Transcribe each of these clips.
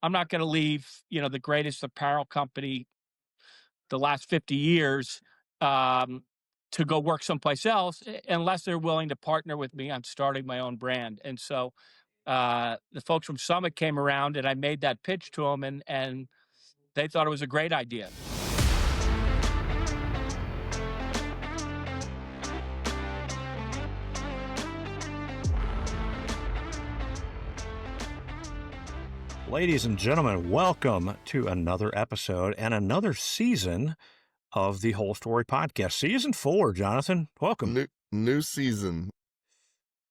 I'm not going to leave, the greatest apparel company the last 50 years to go work someplace else unless they're willing to partner with me on starting my own brand. And so the folks from Summit came around and I made that pitch to them, and they thought it was a great idea. Ladies and gentlemen, welcome to another episode and another season of the Whole Story Podcast. Season 4, Jonathan. Welcome. New season.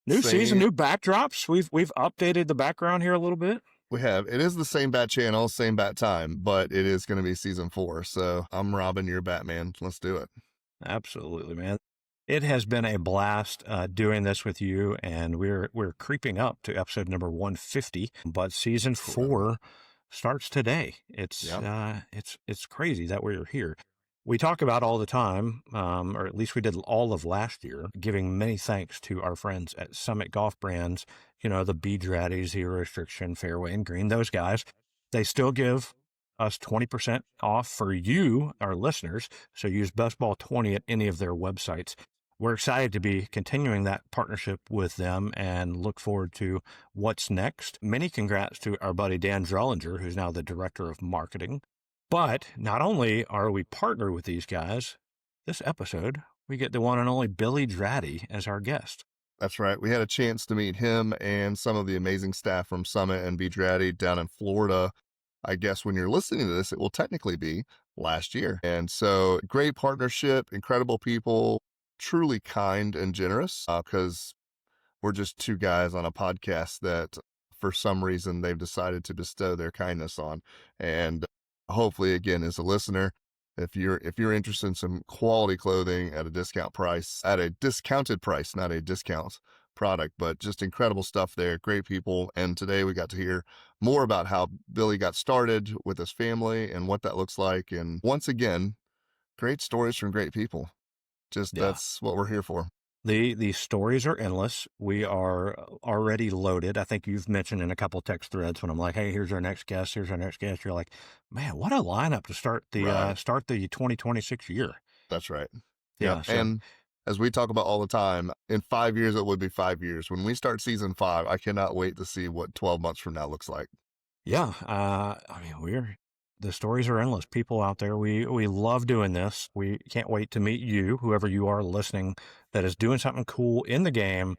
New season, new backdrops. We've updated the background here a little bit. We have. It is the same bat channel, same bat time, but it is going to be season 4. So I'm Robin, you're Batman. Let's do it. Absolutely, man. It has been a blast doing this with you, and we're creeping up to episode number 150. But season 4 starts today. It's crazy that we're here. We talk about all the time, or at least we did all of last year, giving many thanks to our friends at Summit Golf Brands. The Draddy, Zero Restriction, Fairway, and Green. Those guys, they still give us 20% off for you, our listeners. So use BestBall 20 at any of their websites. We're excited to be continuing that partnership with them and look forward to what's next. Many congrats to our buddy Dan Drellinger, who's now the director of marketing. But not only are we partnered with these guys, this episode, we get the one and only Billy Draddy as our guest. That's right. We had a chance to meet him and some of the amazing staff from Summit and Draddy down in Florida. I guess when you're listening to this, it will technically be last year. And so great partnership, incredible people, truly kind and generous, because we're just two guys on a podcast that for some reason they've decided to bestow their kindness on. And hopefully, again, as a listener, if you're interested in some quality clothing at a discounted price, not a discount product, but just incredible stuff there, great people. And today we got to hear more about how Billy got started with his family and what that looks like. And once again, great stories from great people. That's what we're here for. The stories are endless. We are already loaded. I think you've mentioned in a couple of text threads when I'm like, hey, here's our next guest. Here's our next guest. You're like, man, what a lineup to start the 2026 year. That's right. Yeah. So, and as we talk about all the time, in 5 years, it would be 5 years. When we start season 5, I cannot wait to see what 12 months from now looks like. Yeah. The stories are endless. People out there, we love doing this. We can't wait to meet you, whoever you are listening, that is doing something cool in the game,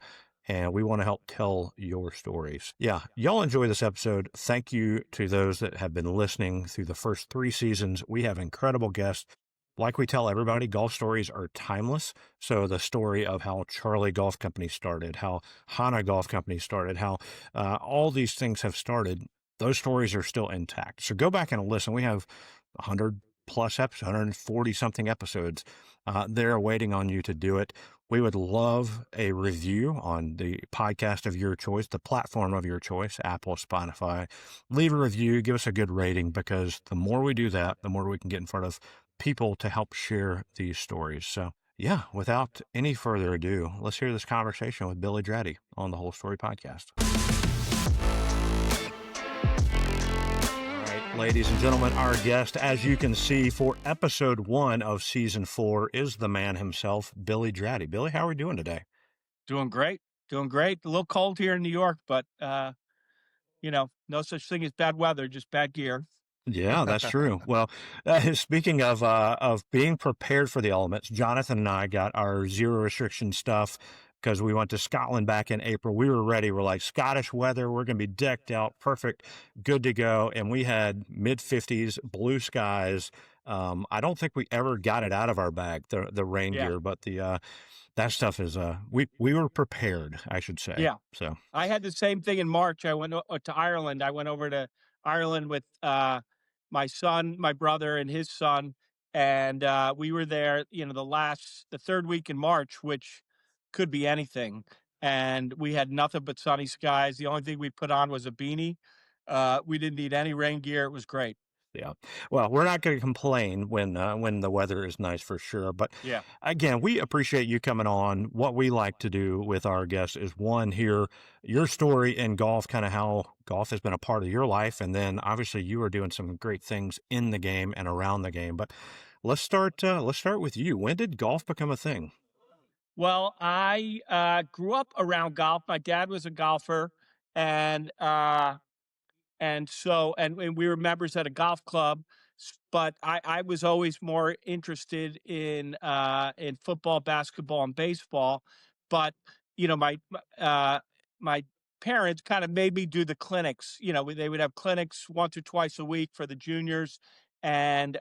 and we want to help tell your stories. Yeah, y'all enjoy this episode. Thank you to those that have been listening through the first 3 seasons. We have incredible guests. Like we tell everybody, golf stories are timeless. So the story of how Charlie Golf Company started, how Hana Golf Company started, how all these things have started, those stories are still intact. So go back and listen. We have 100 plus episodes, 140 something episodes. They're waiting on you to do it. We would love a review on the podcast of your choice, the platform of your choice, Apple, Spotify. Leave a review, give us a good rating, because the more we do that, the more we can get in front of people to help share these stories. So yeah, without any further ado, let's hear this conversation with Billy Draddy on the Whole Story Podcast. Ladies and gentlemen, our guest, as you can see, for episode 1 of season 4 is the man himself, Billy Draddy. Billy, how are we doing today? Doing great. A little cold here in New York, but, no such thing as bad weather, just bad gear. Yeah, that's true. Well, speaking of being prepared for the elements, Jonathan and I got our zero restriction stuff because we went to Scotland back in April. We were ready. We're like, Scottish weather, we're going to be decked out, perfect, good to go. And we had mid-50s, blue skies. I don't think we ever got it out of our bag, the rain gear, but that stuff is, we were prepared, I should say. Yeah. So I had the same thing in March. I went to Ireland. I went over to Ireland with my son, my brother, and his son. And we were there, the third week in March, which could be anything. And we had nothing but sunny skies. The only thing we put on was a beanie. We didn't need any rain gear. It was great. Yeah. Well, we're not going to complain when the weather is nice for sure. But Yeah. again, we appreciate you coming on. What we like to do with our guests is one, hear your story in golf, kind of how golf has been a part of your life, and then obviously you are doing some great things in the game and around the game. But let's start. Let's start with you. When did golf become a thing? Well, I grew up around golf. My dad was a golfer, and and we were members at a golf club. But I was always more interested in football, basketball, and baseball. But my my parents kind of made me do the clinics. They would have clinics once or twice a week for the juniors, and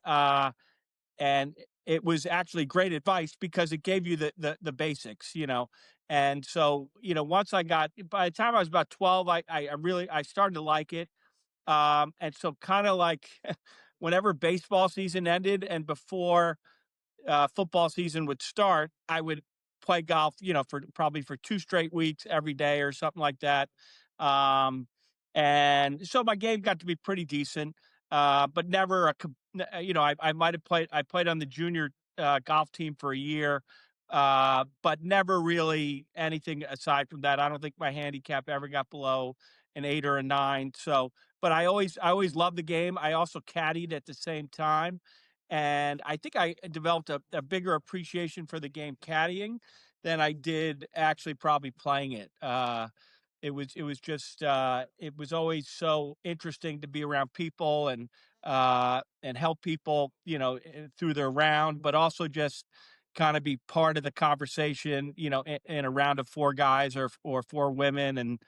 and it was actually great advice because it gave you the basics. And so once I got, by the time I was about 12, I started to like it. And so kind of like whenever baseball season ended and before football season would start, I would play golf, for probably for 2 straight weeks every day or something like that. Um, and so my game got to be pretty decent, but never I might have played. I played on the junior golf team for a year, but never really anything aside from that. I don't think my handicap ever got below an 8 or a 9. So, but I always loved the game. I also caddied at the same time, and I think I developed a bigger appreciation for the game caddying than I did actually probably playing it. It was always so interesting to be around people and help people, through their round, but also just kind of be part of the conversation, in a round of four guys or four women. And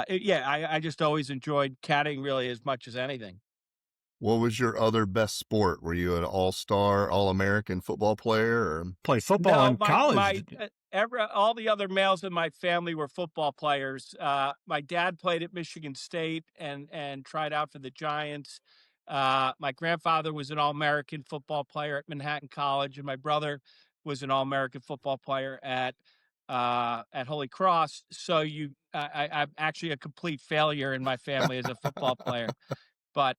yeah, I just always enjoyed caddying really as much as anything. What was your other best sport? Were you an all-star, all-American football player or Played football No, in college. all the other males in my family were football players. My dad played at Michigan State and tried out for the Giants. My grandfather was an All-American football player at Manhattan College, and my brother was an All-American football player at Holy Cross. So I'm actually a complete failure in my family as a football player. But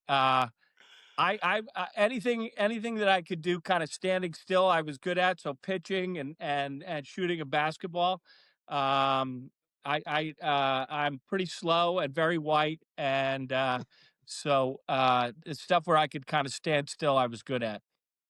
anything that I could do kind of standing still, I was good at. So pitching and shooting a basketball. Um, I'm pretty slow and very white, and the stuff where I could kind of stand still, I was good at.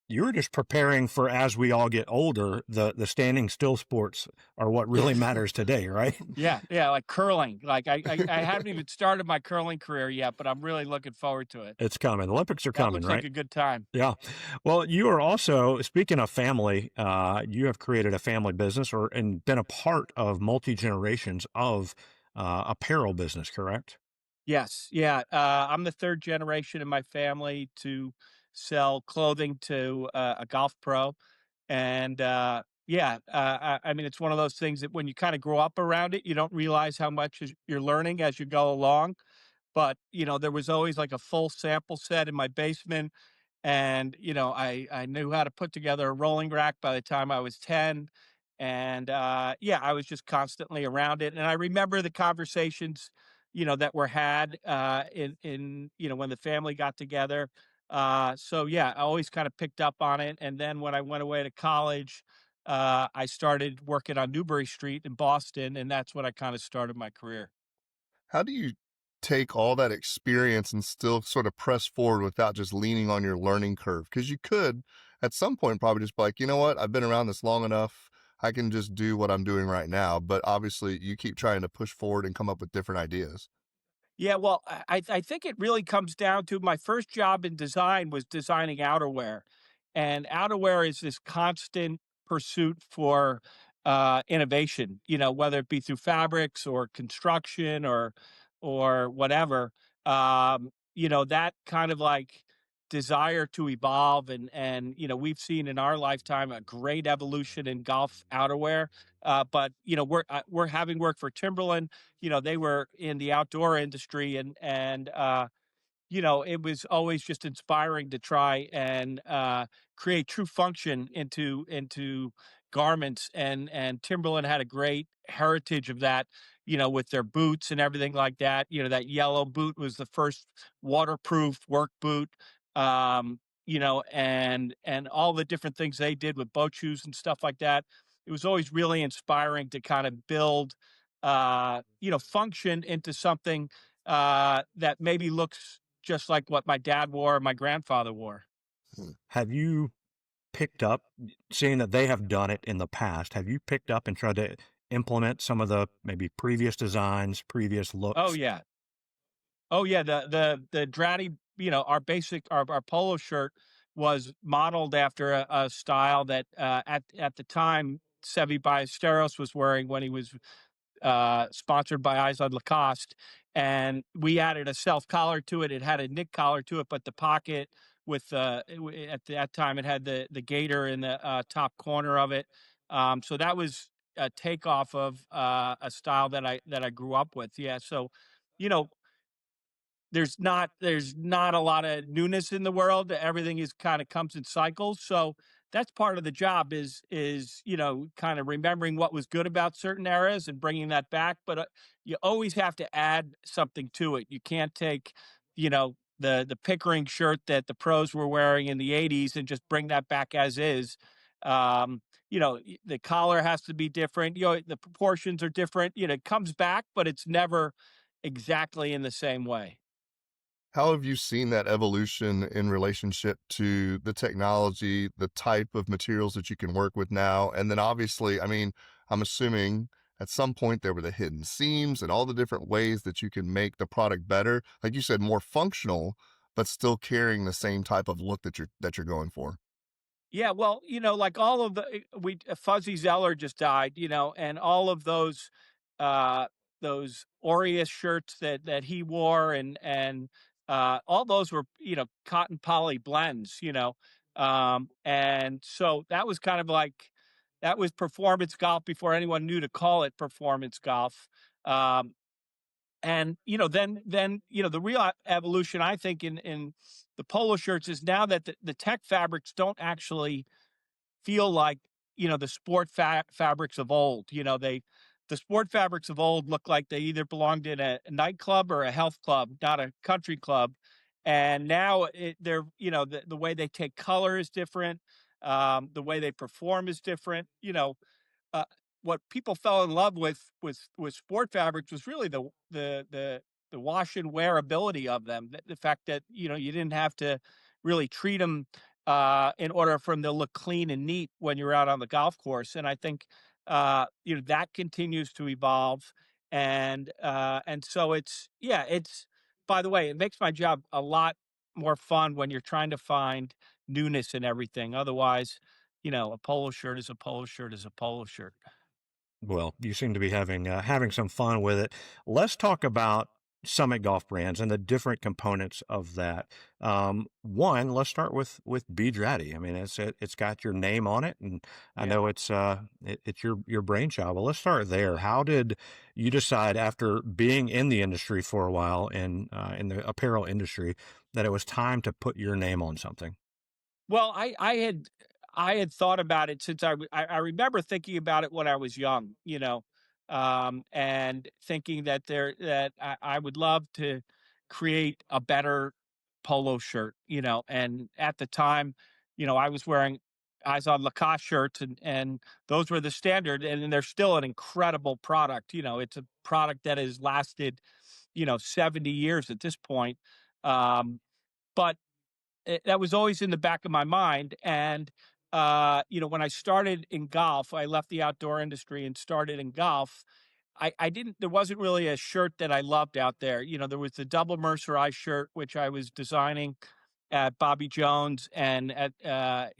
You were just preparing for as we all get older, the standing still sports are what really matters today, right? Yeah, yeah, like curling. Like I haven't even started my curling career yet, but I'm really looking forward to it. It's coming. The Olympics are That coming, looks like right? a good time. Yeah. Well, you are also, speaking of family, you have created a family business and been a part of multi generations of apparel business, correct? Yes, yeah. I'm the third generation in my family to sell clothing to a golf pro, and yeah, I mean, it's one of those things that when you kind of grow up around it, you don't realize how much you're learning as you go along. But there was always like a full sample set in my basement, and I knew how to put together a rolling rack by the time I was 10. And yeah, I was just constantly around it, and I remember the conversations that were had in when the family got together. So yeah, I always kind of picked up on it. And then when I went away to college, I started working on Newbury Street in Boston, and that's when I kind of started my career. how do you take all that experience and still sort of press forward without just leaning on your learning curve? Because you could, at some point, probably just be like, you know what, I've been around this long enough. I can just do what I'm doing right now. But obviously, you keep trying to push forward and come up with different ideas. Yeah, well, I think it really comes down to my first job in design was designing outerwear, and outerwear is this constant pursuit for innovation. Whether it be through fabrics or construction or whatever. That kind of like desire to evolve, and we've seen in our lifetime a great evolution in golf outerwear. But we're having worked for Timberland. They were in the outdoor industry, and it was always just inspiring to try and create true function into garments. And Timberland had a great heritage of that, with their boots and everything like that. That yellow boot was the first waterproof work boot. and all the different things they did with boat shoes and stuff like that. It was always really inspiring to kind of build, function into something that maybe looks just like what my dad wore or my grandfather wore. Have you picked up, seeing that they have done it in the past, have you picked up and tried to implement some of the maybe previous designs, previous Oh looks? yeah, oh yeah. The Draddy, our polo shirt was modeled after a style that at the time Sevi Ballesteros was wearing when he was sponsored by Eyes on Lacoste, and we added a self collar to it. It had a Nick collar to it, but the pocket with at that time it had the gator in the top corner of it. So that was a takeoff of a style that I grew up with. Yeah, so you know there's not a lot of newness in the world. Everything is kind of comes in cycles. So that's part of the job is kind of remembering what was good about certain eras and bringing that back. But you always have to add something to it. You can't take the Pickering shirt that the pros were wearing in the '80s and just bring that back as is. The collar has to be different. The proportions are different. It comes back, but it's never exactly in the same way. How have you seen that evolution in relationship to the technology, the type of materials that you can work with now? And then obviously, I mean, I'm assuming at some point there were the hidden seams and all the different ways that you can make the product better. Like you said, more functional, but still carrying the same type of look that you're going for. Yeah, well, like all of Fuzzy Zeller just died, and all of those Aureus shirts that he wore and all those were, cotton poly blends, and so that was kind of like that was performance golf before anyone knew to call it performance golf. Um, and the real evolution I think in the polo shirts is now that the tech fabrics don't actually feel like the sport fabrics of old. The sport fabrics of old look like they either belonged in a nightclub or a health club, not a country club. And now they're the way they take color is different. The way they perform is different. Uh, what people fell in love with sport fabrics was really the wash and wear ability of them. The fact that you didn't have to really treat them in order for them to look clean and neat when you're out on the golf course. And I think that continues to evolve. And so it's by the way, it makes my job a lot more fun when you're trying to find newness in everything. Otherwise, a polo shirt is a polo shirt is a polo shirt. Well, you seem to be having some fun with it. Let's talk about Summit Golf Brands and the different components of that. One, let's start with B Draddy. I mean, it's got your name on it, and I Yeah. know it's your brainchild. But let's start there. How did you decide, after being in the industry for a while in the apparel industry, that it was time to put your name on something? Well, I had thought about it since I remember thinking about it when I was young, and thinking that I would love to create a better polo shirt, and at the time, I was wearing Eyes on Lacoste shirts and those were the standard, and they're still an incredible product. It's a product that has lasted, 70 years at this point. Um, but that was always in the back of my mind. And when I started in golf, I left the outdoor industry and started in golf. I didn't. There wasn't really a shirt that I loved out there. There was the double mercerized shirt which I was designing at Bobby Jones, and at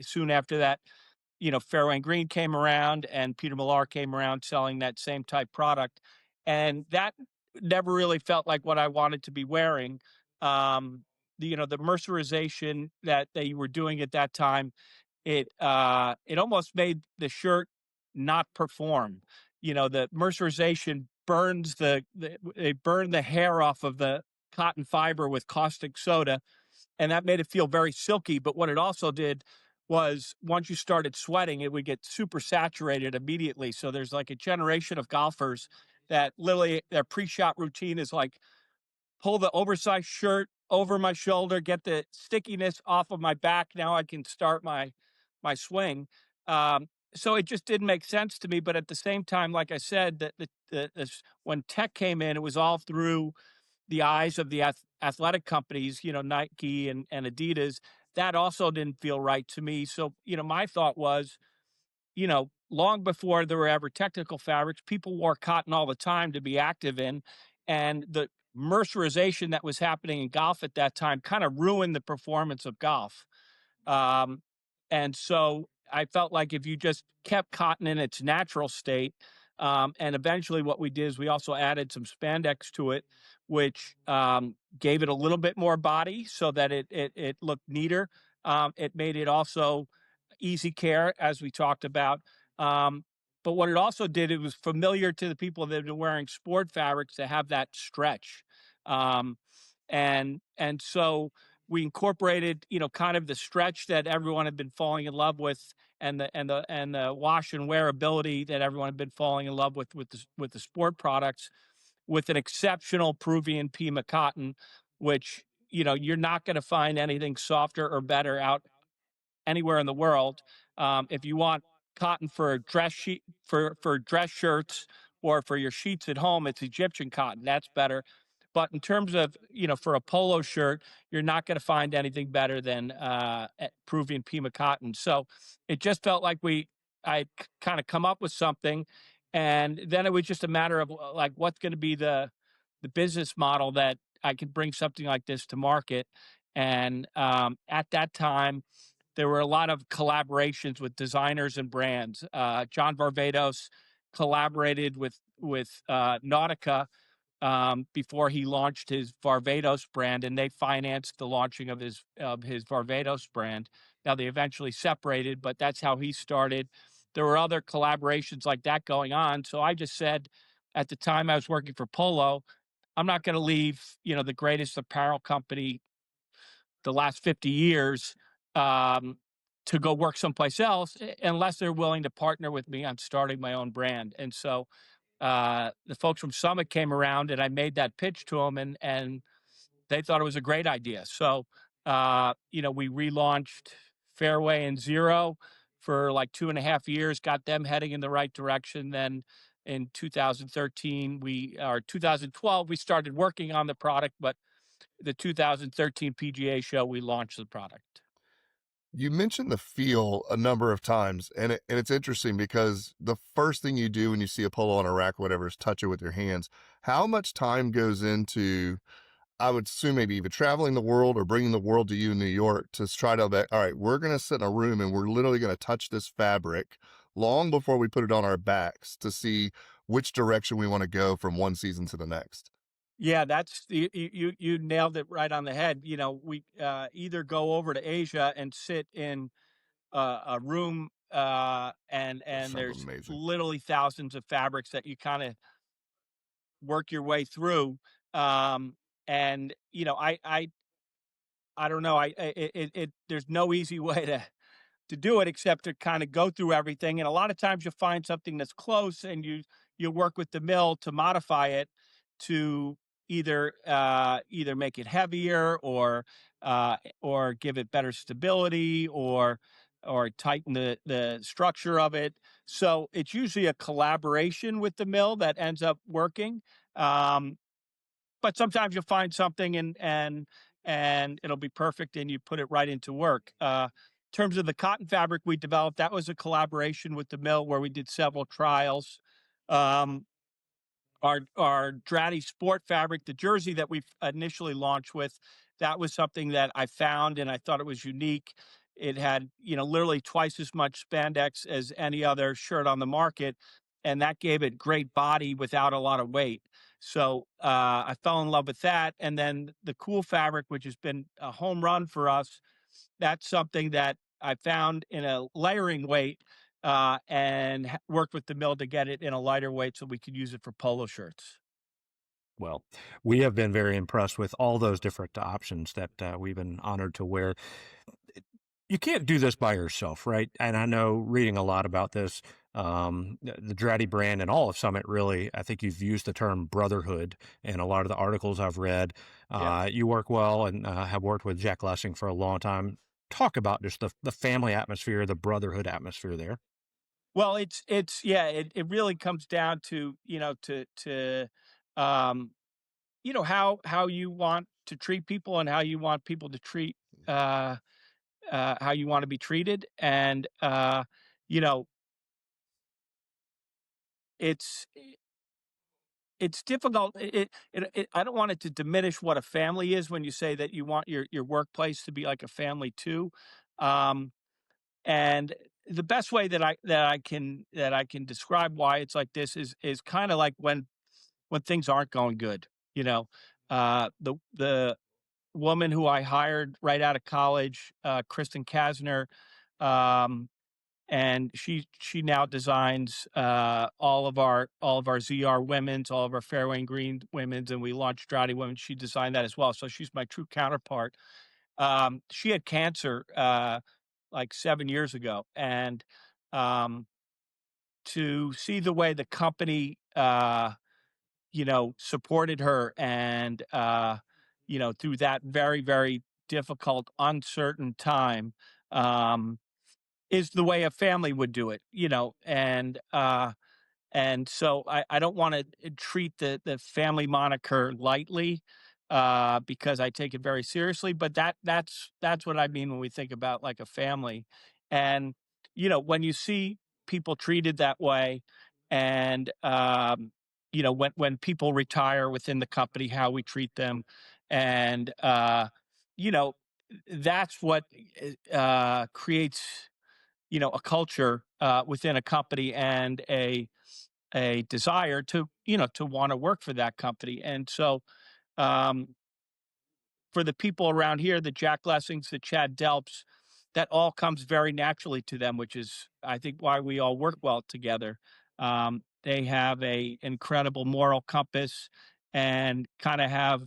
soon after that, Fairway and Green came around, and Peter Millar came around selling that same type product, and that never really felt like what I wanted to be wearing. Um, the mercerization that they were doing at that time, it almost made the shirt not perform. The mercerization burns they burn the hair off of the cotton fiber with caustic soda, and that made it feel very silky. But what it also did was once you started sweating, it would get super saturated immediately. So there's like a generation of golfers that literally their pre-shot routine is like pull the oversized shirt over my shoulder, get the stickiness off of my back. Now I can start my swing. So it just didn't make sense to me. But at the same time, like I said, when tech came in, it was all through the eyes of the athletic companies, Nike and Adidas. That also didn't feel right to me. So, my thought was, long before there were ever technical fabrics, people wore cotton all the time to be active in. And the mercerization that was happening in golf at that time kind of ruined the performance of golf. Um, and so I felt like if you just kept cotton in its natural state, and eventually what we did is we also added some spandex to it, which gave it a little bit more body so that it looked neater. It made it also easy care, as we talked about. Um, but what it also did, it was familiar to the people that have been wearing sport fabrics to have that stretch. Um, and so we incorporated, kind of the stretch that everyone had been falling in love with, and the wash and wear ability that everyone had been falling in love with the sport products, with an exceptional Peruvian Pima cotton, which you're not going to find anything softer or better out anywhere in the world. If you want cotton for dress sheet for dress shirts or for your sheets at home, it's Egyptian cotton. That's better. But in terms of for a polo shirt, you're not going to find anything better than Peruvian Pima cotton. So it just felt like I kind of come up with something, and then it was just a matter of like what's going to be the business model that I could bring something like this to market. And at that time, there were a lot of collaborations with designers and brands. John Varvatos collaborated with Nautica before he launched his Varvatos brand, and they financed the launching of his Varvatos brand. Now they eventually separated, but that's how he started. There were other collaborations like that going on. So I just said, at the time I was working for Polo, I'm not going to leave, the greatest apparel company the last 50 years to go work someplace else unless they're willing to partner with me on starting my own brand. And so the folks from Summit came around and I made that pitch to them, and they thought it was a great idea. So, we relaunched Fairway and Zero for like 2.5 years, got them heading in the right direction. Then in 2013, 2012, we started working on the product, but the 2013 PGA show, we launched the product. You mentioned the feel a number of times, and it's interesting because the first thing you do when you see a polo on a rack, whatever, is touch it with your hands. How much time goes into, I would assume, maybe even traveling the world or bringing the world to you in New York to try to, all right, we're going to sit in a room and we're literally going to touch this fabric long before we put it on our backs to see which direction we want to go from one season to the next? Yeah, that's you nailed it right on the head. We either go over to Asia and sit in a room, That and sounds there's amazing. literally thousands of fabrics that you kind of work your way through. And I don't know. There's no easy way to do it except to kind of go through everything. And a lot of times you'll find something that's close, and you work with the mill to modify it to either make it heavier or give it better stability or tighten the structure of it. So it's usually a collaboration with the mill that ends up working. But sometimes you'll find something and it'll be perfect and you put it right into work. In terms of the cotton fabric we developed, that was a collaboration with the mill where we did several trials. Um, our Draddy sport fabric, the jersey that we initially launched with, that was something that I found and I thought it was unique. It had, literally twice as much spandex as any other shirt on the market, and that gave it great body without a lot of weight. So I fell in love with that. And then the cool fabric, which has been a home run for us, that's something that I found in a layering weight and worked with the mill to get it in a lighter weight so we could use it for polo shirts. Well, we have been very impressed with all those different options that we've been honored to wear. You can't do this by yourself, right? And I know reading a lot about this, the Draddy brand and all of Summit, really. I think you've used the term brotherhood in a lot of the articles I've read. Yeah. You work well and have worked with Jack Lessing for a long time. Talk about just the family atmosphere, the brotherhood atmosphere there. Well, yeah, it really comes down to, um, how you want to treat people and how you want people to treat, uh, how you want to be treated. And, you know, it's, it's difficult. I don't want it to diminish what a family is when you say that you want your workplace to be like a family too. Um, and the best way that I can describe why it's like this is kind of like when things aren't going good. You know, the woman who I hired right out of college, Kristen Kasner, um, and she now designs all of our ZR women's, all of our Fairway and Green women's, and we launched Draddy Women. She designed that as well, so she's my true counterpart. She had cancer like 7 years ago, and um, to see the way the company supported her and through that very, very difficult, uncertain time, um, is the way a family would do it, and so I don't want to treat the family moniker lightly, because I take it very seriously. But that's what I mean when we think about like a family. And when you see people treated that way, and when people retire within the company, how we treat them, and you know that's what creates a culture within a company and a desire to to want to work for that company. And so um, for the people around here, the Jack Lessings, the Chad Delps, that all comes very naturally to them, which is I think why we all work well together. They have a incredible moral compass and kind of have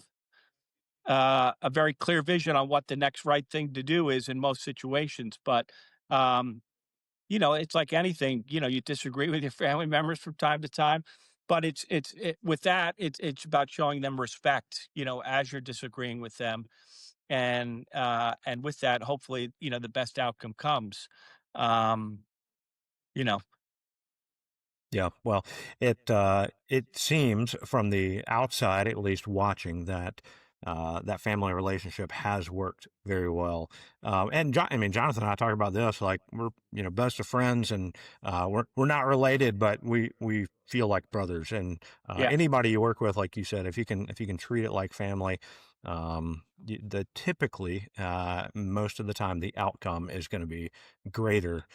a very clear vision on what the next right thing to do is in most situations. But um, it's like anything, you disagree with your family members from time to time, but with that, it's about showing them respect, as you're disagreeing with them. And with that, hopefully, the best outcome comes. Um, you know, Yeah, well, it seems from the outside, at least watching that that family relationship has worked very well. And I mean, Jonathan and I talk about this like we're best of friends, and we're not related, but we feel like brothers. And yeah. anybody you work with, like you said, if you can treat it like family, the typically most of the time the outcome is going to be greater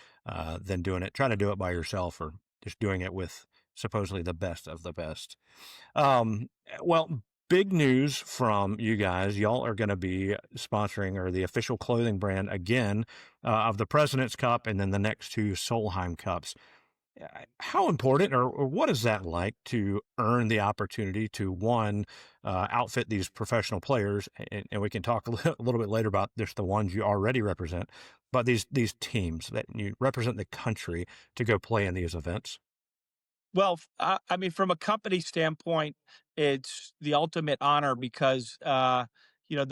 than trying to do it by yourself or just doing it with supposedly the best of the best. Well, big news from you guys. Y'all are going to be sponsoring or the official clothing brand again of the President's Cup and then the next two Solheim Cups. How important or what is that like to earn the opportunity to one, outfit these professional players? And we can talk a little bit later about just the ones you already represent, but these teams that you represent the country to go play in these events. Well, I mean, from a company standpoint, it's the ultimate honor because the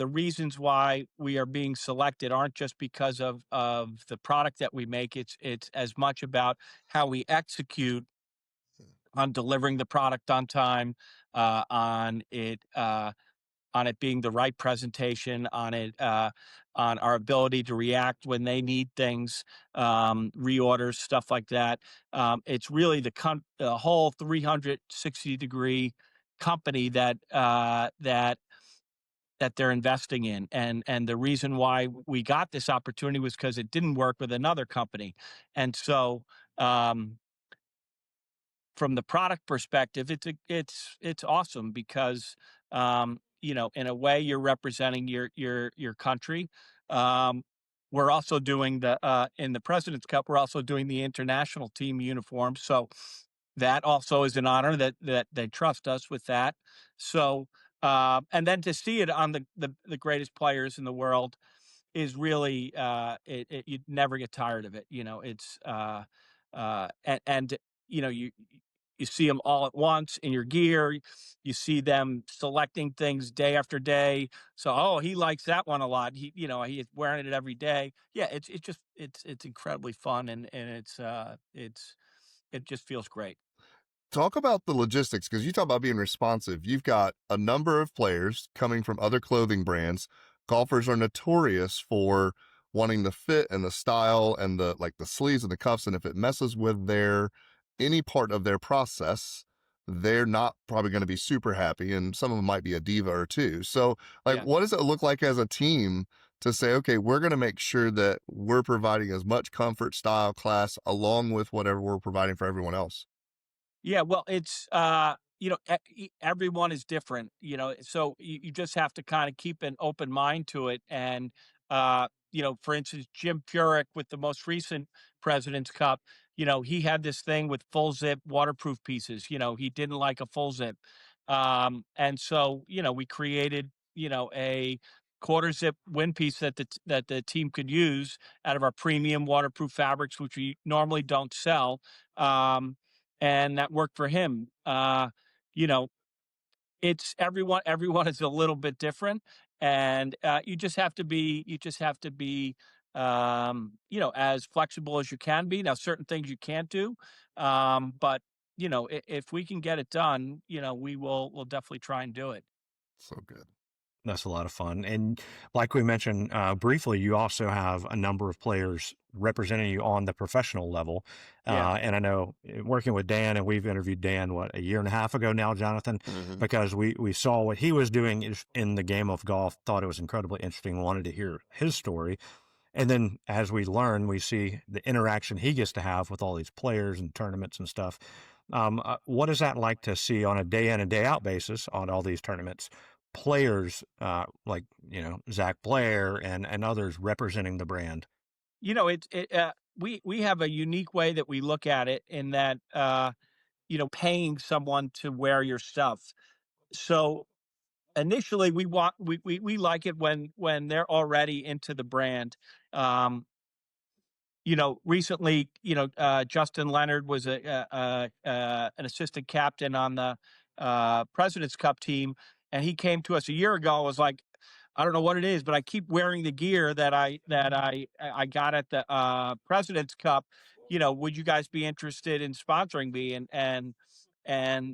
reasons why we are being selected aren't just because of the product that we make. It's as much about how we execute on delivering the product on time, uh, on it. On it being the right presentation, on our ability to react when they need things, reorders, stuff like that. It's really the whole 360-degree company that they're investing in, and the reason why we got this opportunity was because it didn't work with another company, and so. From the product perspective, it's awesome because in a way you're representing your country. Um, we're also doing the in the President's Cup. We're also doing the international team uniform, so that also is an honor that they trust us with that. So and then to see it on the greatest players in the world is really you'd never get tired of it. It's and you see them all at once in your gear. You see them selecting things day after day. So, oh, he likes that one a lot. He is wearing it every day. Yeah, it's incredibly fun, and it just feels great. Talk about the logistics because you talk about being responsive. You've got a number of players coming from other clothing brands. Golfers are notorious for wanting the fit and the style and the sleeves and the cuffs. And if it messes with any part of their process, they're not probably going to be super happy. And some of them might be a diva or two. So, Yeah. what does it look like as a team to say, okay, we're going to make sure that we're providing as much comfort, style, class, along with whatever we're providing for everyone else? Yeah, well, it's everyone is different, so you just have to kind of keep an open mind to it. And for instance, Jim Furyk with the most recent President's Cup, he had this thing with full zip waterproof pieces. He didn't like a full zip, and so we created a quarter zip wind piece that the team could use out of our premium waterproof fabrics, which we normally don't sell. Um, and that worked for him. You know, it's everyone is a little bit different, and you just have to be as flexible as you can be. Now, certain things you can't do, but if we can get it done, we'll definitely try and do it. So good. That's a lot of fun. And like we mentioned briefly, you also have a number of players representing you on the professional level. Yeah. And I know working with Dan, and we've interviewed Dan, a year and a half ago now, Jonathan, Mm-hmm. because we saw what he was doing in the game of golf, thought it was incredibly interesting, wanted to hear his story. And then as we learn, we see the interaction he gets to have with all these players and tournaments and stuff. What is that like to see on a day in and day out basis on all these tournaments? Players like Zach Blair and others representing the brand. We have a unique way that we look at it in that paying someone to wear your stuff. So initially we like it when they're already into the brand. um Recently, Justin Leonard was an assistant captain on the President's Cup team, and he came to us a year ago and was like, I don't know what it is, but I keep wearing the gear that I got at the President's Cup. Would you guys be interested in sponsoring me? And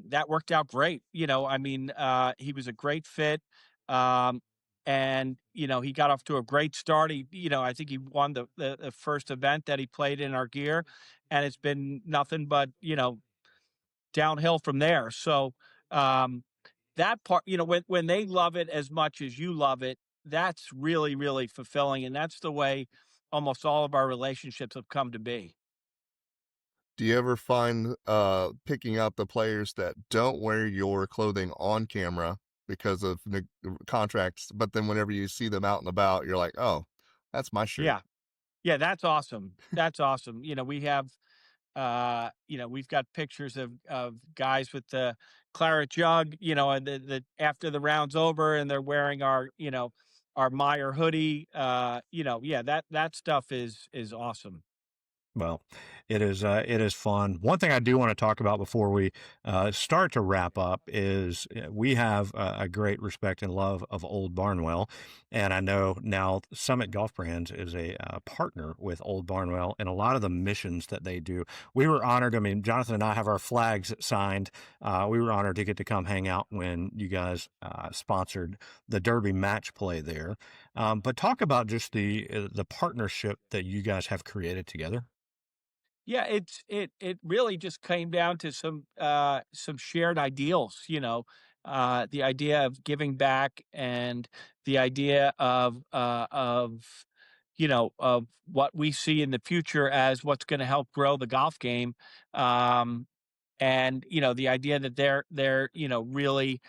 that worked out great. I mean, he was a great fit. Um, and he got off to a great start. I think he won the first event that he played in our gear, and it's been nothing but downhill from there. So um, that part, when they love it as much as you love it, that's really really fulfilling, and that's the way almost all of our relationships have come to be. Do you ever find picking up the players that don't wear your clothing on camera because of contracts, but then whenever you see them out and about, you're like, oh, that's my shirt. Yeah, yeah, that's awesome. That's awesome. We've got pictures of guys with the claret jug, and the after the round's over and they're wearing our Meyer hoodie. Yeah, that stuff is awesome. Well, it is fun. One thing I do want to talk about before we start to wrap up is we have a great respect and love of Old Barnwell, and I know now Summit Golf Brands is a partner with Old Barnwell and a lot of the missions that they do. We were honored. I mean, Jonathan and I have our flags signed. We were honored to get to come hang out when you guys sponsored the Derby match play there. But talk about just the partnership that you guys have created together. Yeah, it really just came down to some shared ideals, the idea of giving back, and the idea of what we see in the future as what's going to help grow the golf game. Um, and the idea that they're really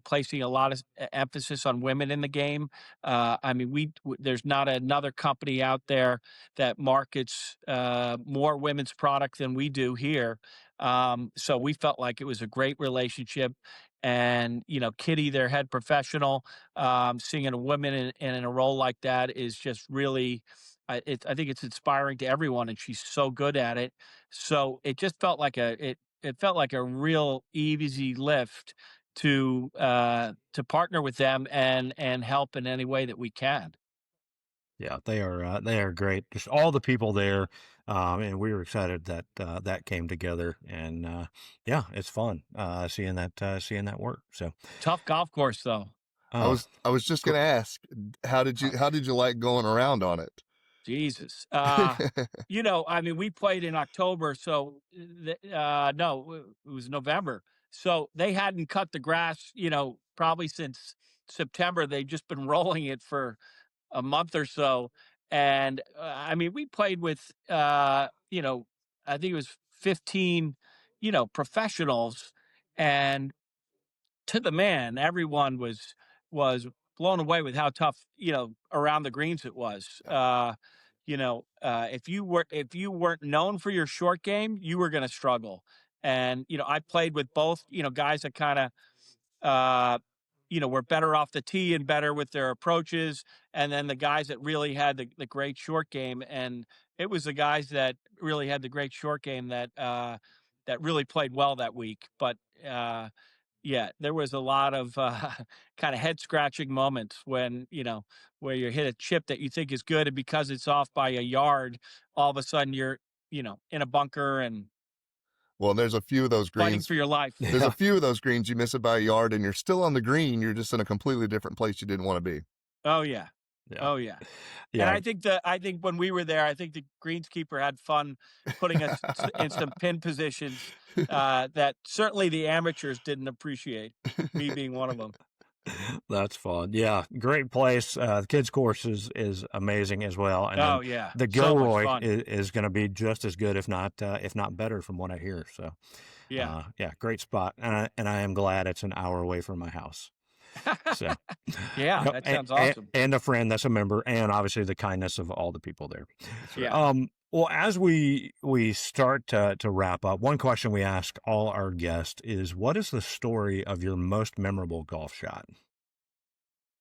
placing a lot of emphasis on women in the game. I mean, there's not another company out there that markets more women's product than we do here. So we felt like it was a great relationship. And Kitty, their head professional, seeing a woman in a role like that is just really I think it's inspiring to everyone, and she's so good at it. So it just felt like it felt like a real easy lift to partner with them and help in any way that we can. Yeah, they are great. Just all the people there, and we were excited that that came together. And yeah, it's fun seeing that work. So, Tough golf course though. oh, I was just gr- gonna ask, how did you like going around on it? Jesus. I mean, we played in October, so no, it was November. So they hadn't cut the grass, probably since September. They've just been rolling it for a month or so. And I mean, we played with, I think it was 15, professionals. And to the man, everyone was blown away with how tough, around the greens it was. If you weren't known for your short game, you were going to struggle. And I played with both, guys that kind of were better off the tee and better with their approaches. And then the guys that really had the great short game. And it was the guys that really had the great short game that really played well that week. But yeah, there was a lot of kind of head scratching moments when, where you hit a chip that you think is good. And because it's off by a yard, all of a sudden you're, in a bunker and Well, there's a few of those fighting greens. for your life. There's a yeah, few of those greens you miss it by a yard, and you're still on the green. You're just in a completely different place you didn't want to be. Oh, yeah. yeah, Oh, yeah. And yeah. I think when we were there, I think the greenskeeper had fun putting us in some pin positions that certainly the amateurs didn't appreciate. Me being one of them. That's fun. Yeah, great place. The kids' course is amazing as well, and then Oh yeah, the so much Gilroy fun. is going to be just as good, if not better, from what I hear. So, Yeah. yeah, great spot, and I am glad it's an hour away from my house. So, Yeah, yep, that sounds awesome. and a friend that's a member, and obviously the kindness of all the people there. That's right. Yeah. Well, as we start to wrap up, one question we ask all our guests is, "What is the story of your most memorable golf shot?"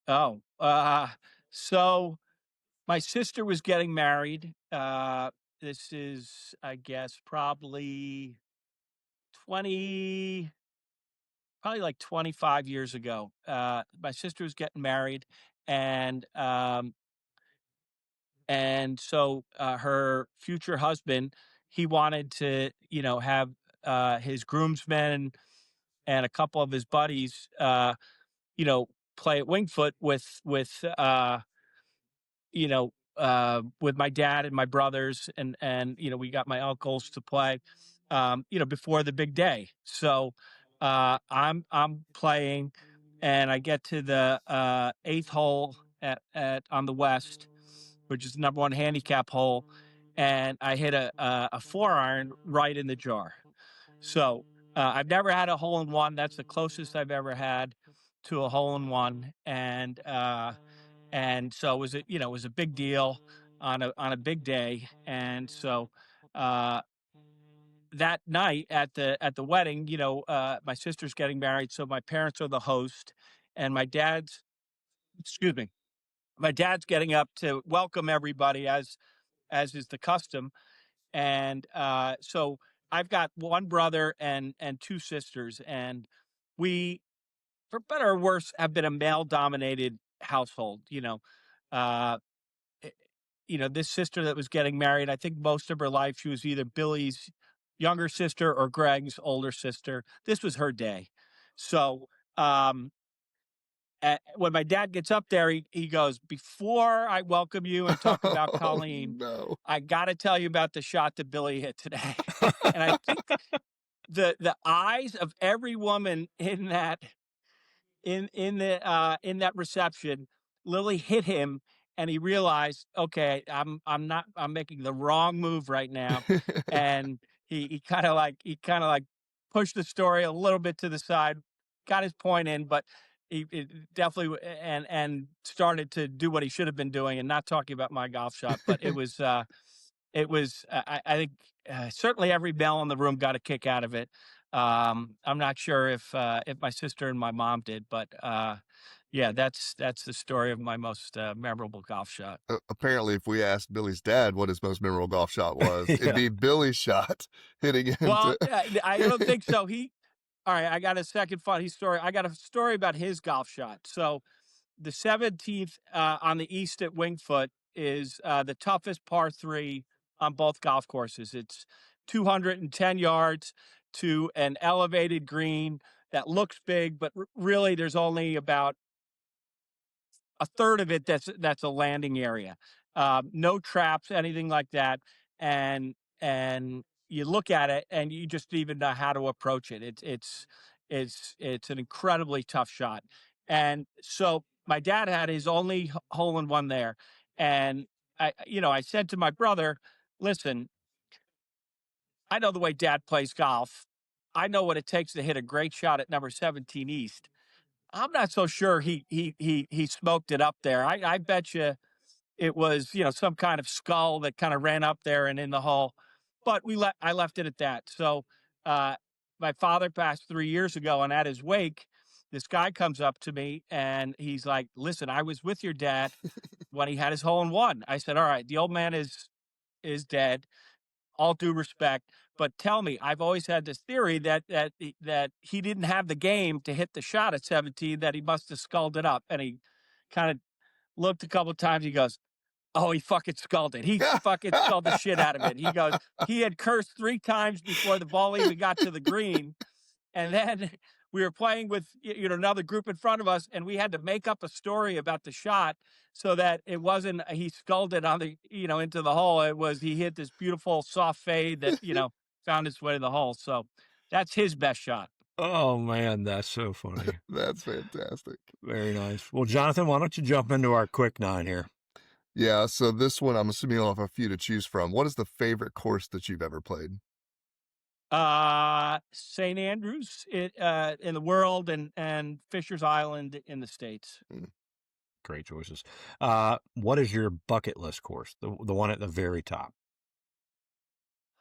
Oh, so my sister was getting married. This is, I guess, 20, probably like 25 years ago. My sister was getting married, and so her future husband, he wanted to, have his groomsmen and a couple of his buddies, you know, play at Winged Foot with my dad and my brothers, and we got my uncles to play, before the big day. So I'm playing, and I get to the eighth hole at on the west, which is the number one handicap hole, and I hit a 4 iron right in the jar. So I've never had a hole in one. That's the closest I've ever had to a hole in one, and so it was a big deal on a big day. And so uh, that night at the wedding, my sister's getting married, so my parents are the host, and excuse me, my dad's getting up to welcome everybody as is the custom. And so I've got one brother and two sisters, and we, for better or worse, have been a male dominated household. Uh, eh, this sister that was getting married, I think most of her life she was either Billy's younger sister or Greg's older sister. This was her day. So um, when my dad gets up there, he goes, "Before I welcome you and talk about Oh Colleen, no. I got to tell you about the shot that Billy hit today." And I think the eyes of every woman in that reception literally hit him, and he realized, okay, I'm making the wrong move right now. And he kind of like pushed the story a little bit to the side, got his point in, but he definitely and started to do what he should have been doing and not talking about my golf shot. But I think certainly every male in the room got a kick out of it. I'm not sure if my sister and my mom did, but Yeah, that's the story of my most memorable golf shot. Apparently, if we asked Billy's dad what his most memorable golf shot was, it'd Yeah. be Billy's shot hitting Well, into. I don't think so. All right, I got a second funny story. I got a story about his golf shot. So the 17th on the east at Wingfoot is the toughest par three on both golf courses. It's 210 yards to an elevated green that looks big, but really there's only about a third of it that's a landing area. No traps, anything like that. And you look at it and you just even know how to approach it. It's an incredibly tough shot. And so my dad had his only hole in one there. And I said to my brother, listen, I know the way dad plays golf. I know what it takes to hit a great shot at number 17 East. I'm not so sure he smoked it up there. I bet you it was, some kind of skull that kind of ran up there and in the hole. But I left it at that. So uh, my father passed 3 years ago, and at his wake, this guy comes up to me and he's like, "Listen, I was with your dad when he had his hole in one." I said, "All right, the old man is dead. All due respect, but tell me, I've always had this theory that he didn't have the game to hit the shot at 17, that he must have sculled it up." And he kind of looked a couple of times. He goes, "Oh, he fucking sculled it. He fucking sculled the shit out of it." He goes, he had cursed 3 times before the ball even got to the green. And then we were playing with another group in front of us, and we had to make up a story about the shot so that it wasn't he sculled it on the into the hole. It was he hit this beautiful soft fade that found its way to the hole. So that's his best shot. Oh man, that's so funny. That's fantastic. Very nice. Well, Jonathan, why don't you jump into our quick nine here? Yeah, so this one, I'm assuming you'll have a few to choose from. What is the favorite course that you've ever played? St. Andrews in the world, and Fisher's Island in the States. Mm. Great choices. What is your bucket list course? The one at the very top.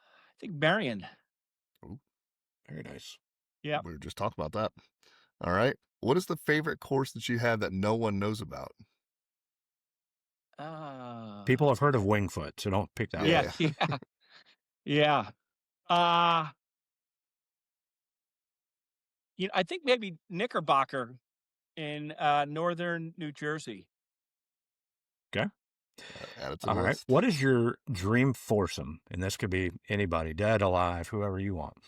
I think Marion. Ooh, Very nice. Yeah. we were just talking about that. All right. What is the favorite course that you have that no one knows about? People have heard of Wingfoot, so don't pick that one. Yes, yeah. Uh, I think maybe Knickerbocker in northern New Jersey. Okay. Add it to the All right. list. What is your dream foursome? And this could be anybody, dead, alive, whoever you want.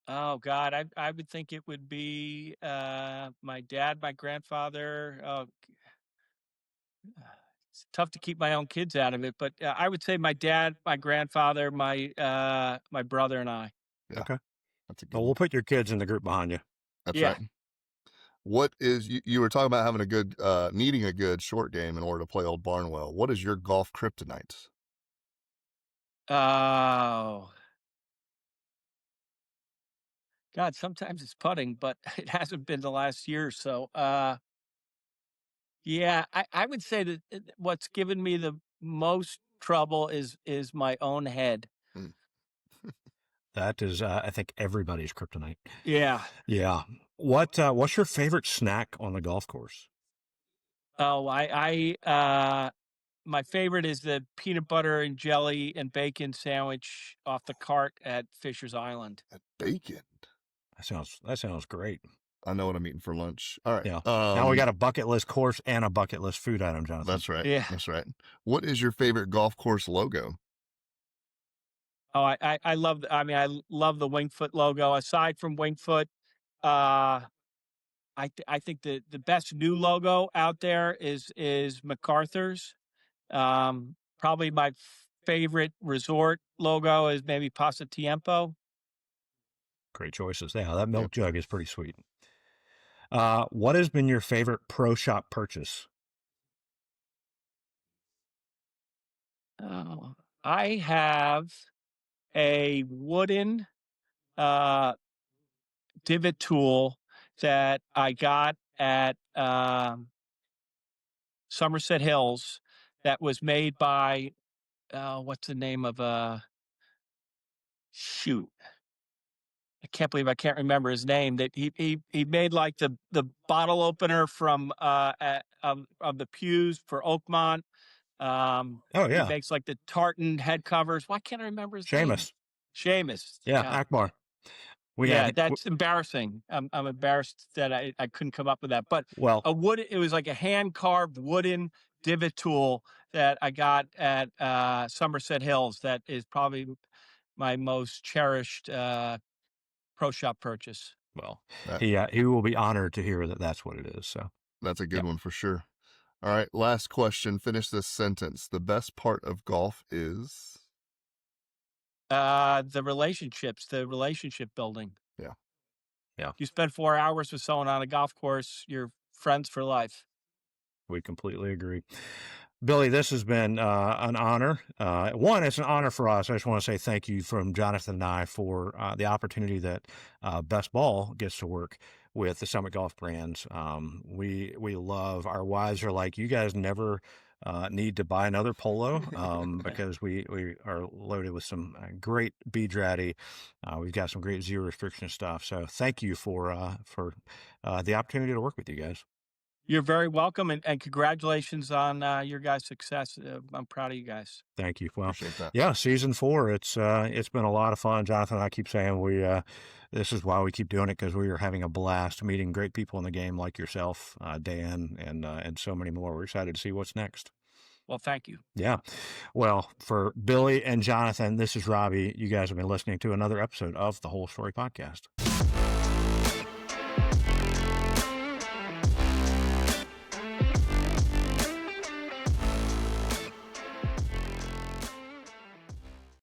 Oh God, I would think it would be my dad, my grandfather. It's tough to keep my own kids out of it, but I would say my dad, my grandfather, my brother, and I. Yeah. Okay. That's a good Well, one. we'll put your kids in the group behind you. That's Yeah. right. What is you were talking about having a good needing a good short game in order to play Old Barnwell. What is your golf kryptonite? Oh God, sometimes it's putting, but it hasn't been the last year or so. Yeah, I would say that what's given me the most trouble is my own head. Mm. That is, I think, everybody's kryptonite. Yeah. Yeah. What's your favorite snack on the golf course? Oh, my favorite is the peanut butter and jelly and bacon sandwich off the cart at Fisher's Island. That bacon. That sounds great. I know what I'm eating for lunch. All right. Yeah. Now we got a bucket list course and a bucket list food item, Jonathan. That's right. Yeah. That's right. What is your favorite golf course logo? Oh, I love. I love the Wingfoot logo. Aside from Wingfoot, I think the best new logo out there is MacArthur's. Probably my favorite resort logo is maybe Pasatiempo. Great choices. Yeah, that milk jug is pretty sweet. What has been your favorite pro shop purchase? Oh, I have a wooden divot tool that I got at Somerset Hills that was made by what's the name of shoot. I can't believe I can't remember his name. That he made like the bottle opener from of the pews for Oakmont. Oh He yeah, makes like the tartan head covers. Why can't I remember his name? Seamus. Seamus. Yeah, Yeah. Akbar. We Yeah, had that's embarrassing. I'm embarrassed that I couldn't come up with that. But well, it was like a hand carved wooden divot tool that I got at Somerset Hills. That is probably my most cherished pro shop purchase. well, That, he will be honored to hear that that's what it is. So that's a good Yep. one for sure. All right, last question. Finish this sentence. The best part of golf is. The relationships, the relationship building. Yeah. Yeah. You spend 4 hours with someone on a golf course, you're friends for life. We completely agree. Billy, this has been an honor. One, it's an honor for us. I just want to say thank you from Jonathan and I for the opportunity that Best Ball gets to work with the Summit Golf brands. We love, our wives are like, you guys never need to buy another polo because we are loaded with some great Draddy. We've got some great zero restriction stuff. So thank you for the opportunity to work with you guys. You're very welcome, and congratulations on your guys' success. I'm proud of you guys. Thank you. Well, Appreciate that. yeah, season 4. It's been a lot of fun. Jonathan and I keep saying this is why we keep doing it, because we are having a blast meeting great people in the game like yourself, Dan, and so many more. We're excited to see what's next. Well, thank you. Yeah. Well, for Billy and Jonathan, this is Robbie. You guys have been listening to another episode of the Whole Story Podcast.